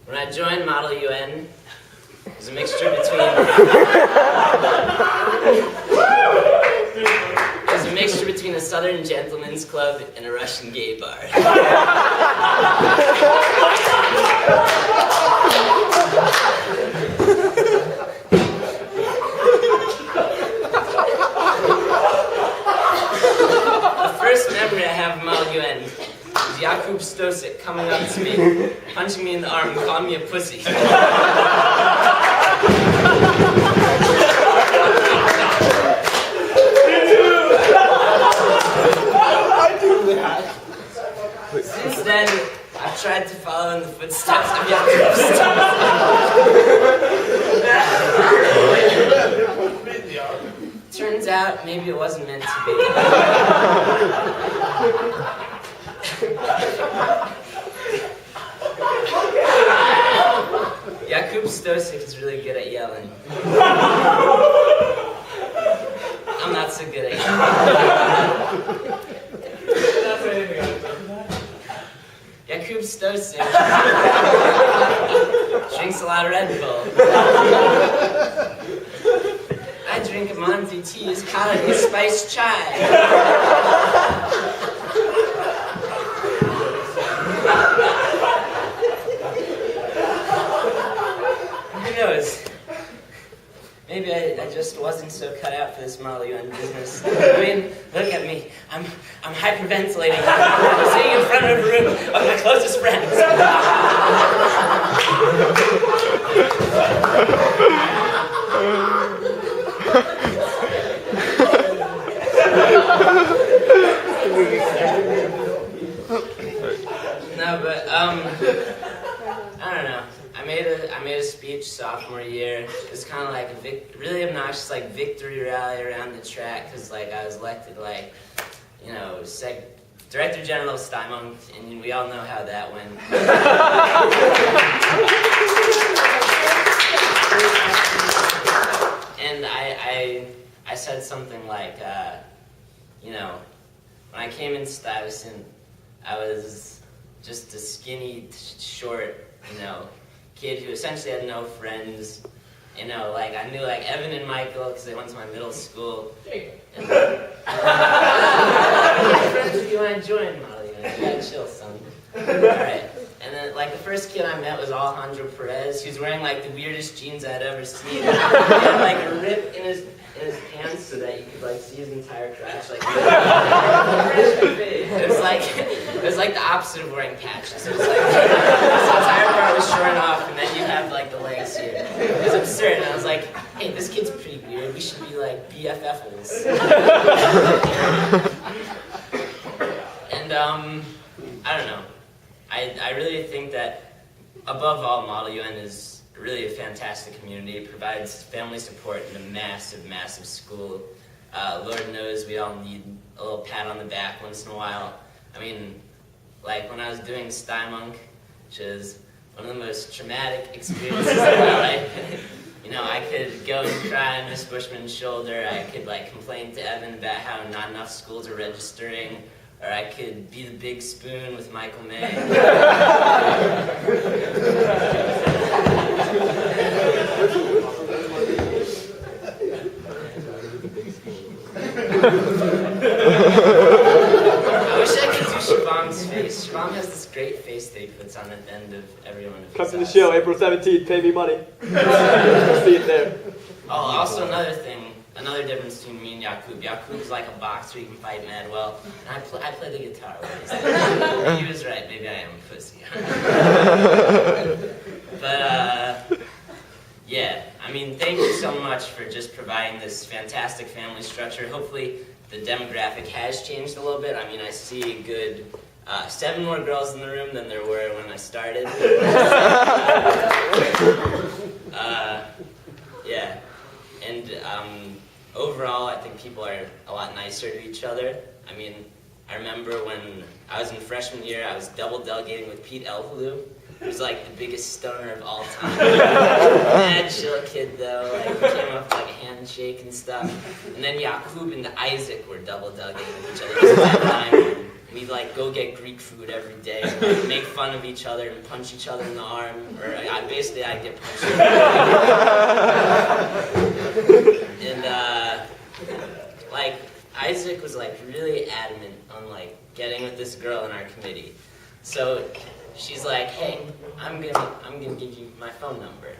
When I joined Model UN, it was a mixture between a Southern gentleman's club and a Russian gay bar. The first memory I have of Model UN is Jakub Stosik coming up to me, punching me in the arm and calling me a pussy. Since then, I've tried to follow in the footsteps of Jakub Stosik. Turns out, maybe it wasn't meant to be. Jakub Stosik is really good at yelling. I'm not so good at yelling. Jakub Stosik drinks a lot of Red Bull. I drink a Monty T's calorie spiced chai. Who knows? Maybe I just wasn't so cut out for this Model UN business. I mean, look at me. I'm hyperventilating. I'm sitting in front of a room of my closest friends. No, but I don't know. I made a speech sophomore year. It was kind of like a really obnoxious like victory rally around the track because like I was elected like, you know, Director General of WAMUNC, and we all know how that went. And I said something like, you know, when I came into Stuyvesant, I was just a skinny, short, you know, kid who essentially had no friends. You know, like I knew like Evan and Michael because they went to my middle school. And my friends with you when I joined Molly. You gotta chill, son. Alright. And then like the first kid I met was Alejandro Perez. He was wearing like the weirdest jeans I'd ever seen. He had like a rip in his pants so that you could like see his entire crotch. Like it was like the opposite of wearing patches. It was like his entire part was shorn off, and then you have like the legs here. It was absurd. And I was like, hey, this kid's pretty weird. We should be like BFFs. And I don't know. I really think that above all, Model UN is really a fantastic community. It provides family support in a massive, massive school. Lord knows we all need a little pat on the back once in a while. I mean, like when I was doing WAMUNC, which is one of the most traumatic experiences of my life. You know, I could go and cry on Miss Bushman's shoulder. I could like complain to Evan about how not enough schools are registering. Or I could be the big spoon with Michael May. I wish I could do Shabam's face. Shabam has this great face that he puts on at the end of every one of his Come to the show, April 17th, pay me money. See it there. Oh, also another thing, another difference between me and Jakub. Jakub's like a boxer, he can fight mad well, and I play the guitar well. He was right, maybe I am a pussy. But, yeah, I mean, thank you so much for just providing this fantastic family structure. Hopefully the demographic has changed a little bit. I mean, I see a good 7 more girls in the room than there were when I started. Yeah, and overall, I think people are a lot nicer to each other. I mean, I remember when I was in freshman year, I was double delegating with Pete Elhalou. He was like the biggest stoner of all time. Mad chill kid though, like he came up with like a handshake and stuff. And then Yakub and Isaac were double delegating with each other. This was at the time. We'd like go get Greek food every day, and, like, make fun of each other and punch each other in the arm. Or basically I'd get punched. And like Isaac was like really adamant on like getting with this girl in our committee. So she's like, hey, I'm gonna give you my phone number.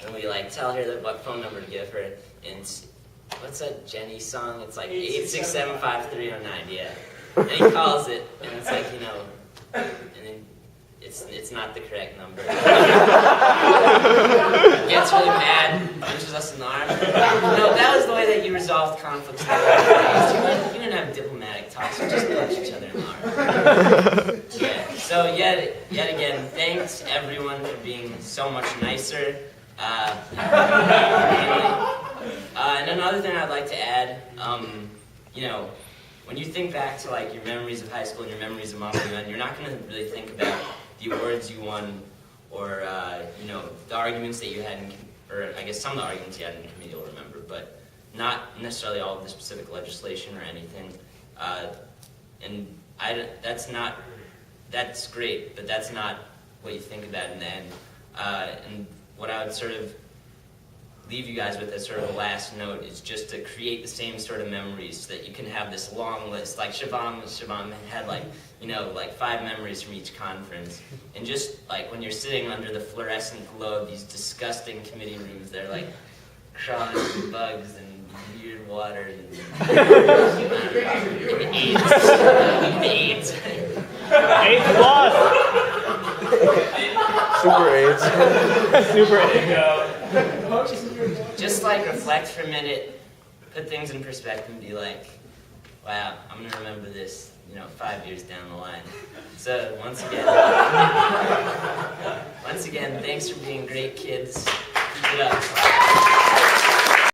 And we like tell her what phone number to give her. And what's that Jenny song? It's like 8675309, yeah. And he calls it, and it's like, and then it's not the correct number. Gets really mad, punches us in the arm. That was the way that you resolved conflicts. You didn't have diplomatic talks, you just punch each other in the arm. Yeah. So yet again, thanks everyone for being so much nicer. And another thing I'd like to add, when you think back to like your memories of high school and your memories of Model UN, you're not going to really think about the awards you won, or the arguments that you had, or I guess some of the arguments you had in committee you'll remember, but not necessarily all of the specific legislation or anything. That's great, but that's not what you think about in the end. And what I would sort of leave you guys with as sort of a last note is just to create the same sort of memories so that you can have this long list. Like Shivam had like 5 memories from each conference. And just like when you're sitting under the fluorescent glow of these disgusting committee rooms, they're like crawling with bugs and weird water and AIDS. AIDS plus! Super AIDS. Super AIDS. Just like reflect for a minute, put things in perspective and be like, wow, I'm going to remember this, 5 years down the line. So once again, thanks for being great kids. Keep it up.